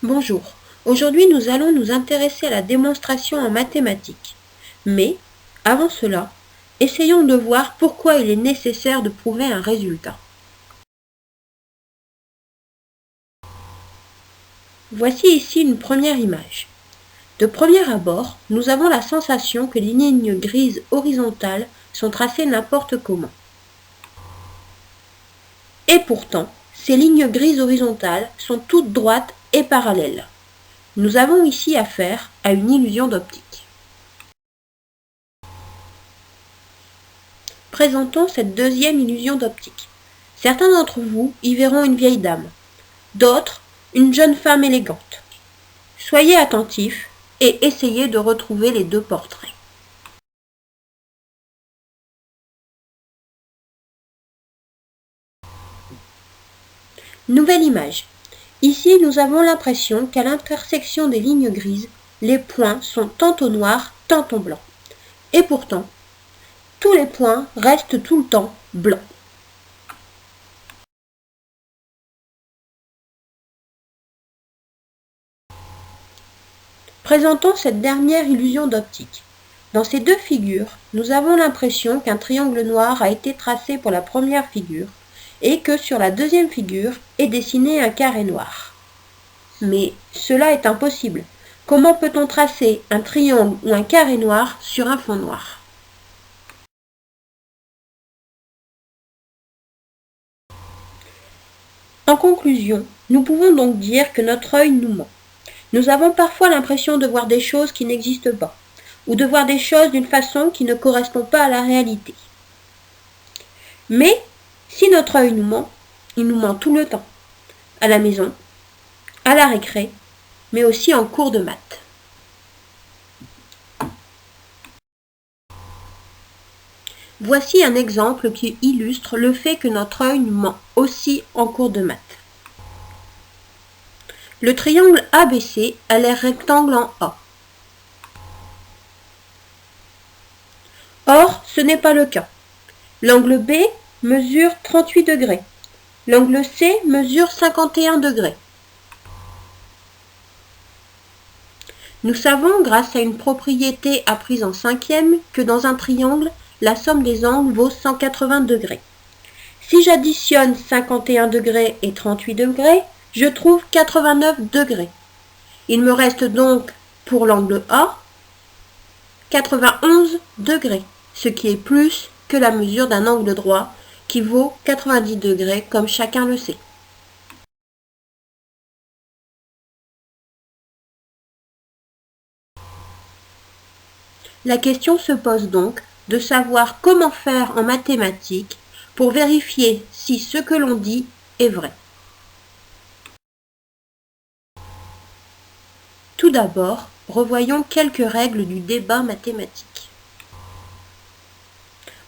Bonjour, aujourd'hui nous allons nous intéresser à la démonstration en mathématiques. Mais, avant cela, essayons de voir pourquoi il est nécessaire de prouver un résultat. Voici ici une première image. De premier abord, nous avons la sensation que les lignes grises horizontales sont tracées n'importe comment. Et pourtant, ces lignes grises horizontales sont toutes droites et parallèles. Nous avons ici affaire à une illusion d'optique. Présentons cette deuxième illusion d'optique. Certains d'entre vous y verront une vieille dame, d'autres une jeune femme élégante. Soyez attentifs et essayez de retrouver les deux portraits. Nouvelle image. Ici, nous avons l'impression qu'à l'intersection des lignes grises, les points sont tantôt noirs, tantôt blancs. Et pourtant, tous les points restent tout le temps blancs. Présentons cette dernière illusion d'optique. Dans ces deux figures, nous avons l'impression qu'un triangle noir a été tracé pour la première figure et que sur la deuxième figure est dessiné un carré noir. Mais cela est impossible. Comment peut-on tracer un triangle ou un carré noir sur un fond noir ? En conclusion, nous pouvons donc dire que notre œil nous ment. Nous avons parfois l'impression de voir des choses qui n'existent pas, ou de voir des choses d'une façon qui ne correspond pas à la réalité. Mais, si notre œil nous ment, il nous ment tout le temps. À la maison, à la récré, mais aussi en cours de maths. Voici un exemple qui illustre le fait que notre œil nous ment aussi en cours de maths. Le triangle ABC a l'air rectangle en A. Or, ce n'est pas le cas. L'angle B mesure 38 degrés. L'angle C mesure 51 degrés. Nous savons, grâce à une propriété apprise en cinquième, que dans un triangle, la somme des angles vaut 180 degrés. Si j'additionne 51 degrés et 38 degrés, je trouve 89 degrés. Il me reste donc, pour l'angle A, 91 degrés, ce qui est plus que la mesure d'un angle droit qui vaut 90 degrés comme chacun le sait. La question se pose donc de savoir comment faire en mathématiques pour vérifier si ce que l'on dit est vrai. Tout d'abord, revoyons quelques règles du débat mathématique.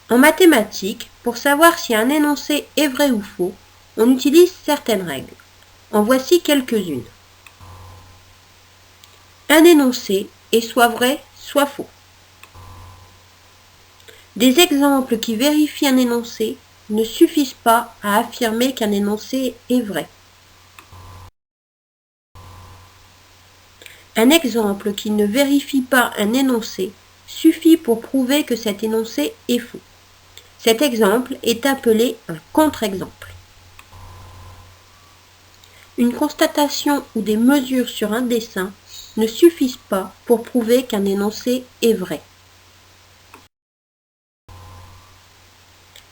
En mathématiques, pour savoir si un énoncé est vrai ou faux, on utilise certaines règles. En voici quelques-unes. Un énoncé est soit vrai, soit faux. Des exemples qui vérifient un énoncé ne suffisent pas à affirmer qu'un énoncé est vrai. Un exemple qui ne vérifie pas un énoncé suffit pour prouver que cet énoncé est faux. Cet exemple est appelé un contre-exemple. Une constatation ou des mesures sur un dessin ne suffisent pas pour prouver qu'un énoncé est vrai.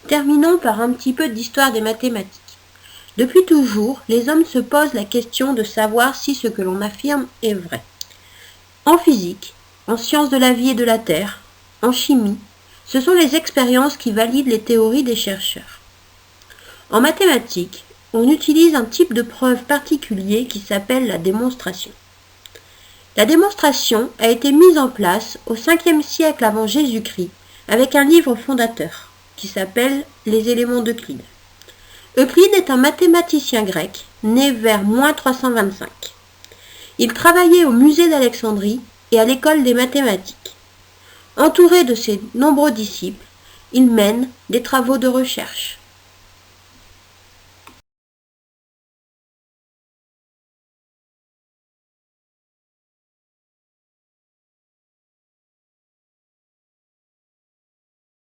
Terminons par un petit peu d'histoire des mathématiques. Depuis toujours, les hommes se posent la question de savoir si ce que l'on affirme est vrai. En physique, en sciences de la vie et de la Terre, en chimie, ce sont les expériences qui valident les théories des chercheurs. En mathématiques, on utilise un type de preuve particulier qui s'appelle la démonstration. La démonstration a été mise en place au 5e siècle avant Jésus-Christ avec un livre fondateur qui s'appelle Les éléments d'Euclide. Euclide est un mathématicien grec né vers -325. Il travaillait au musée d'Alexandrie et à l'école des mathématiques. Entouré de ses nombreux disciples, il mène des travaux de recherche.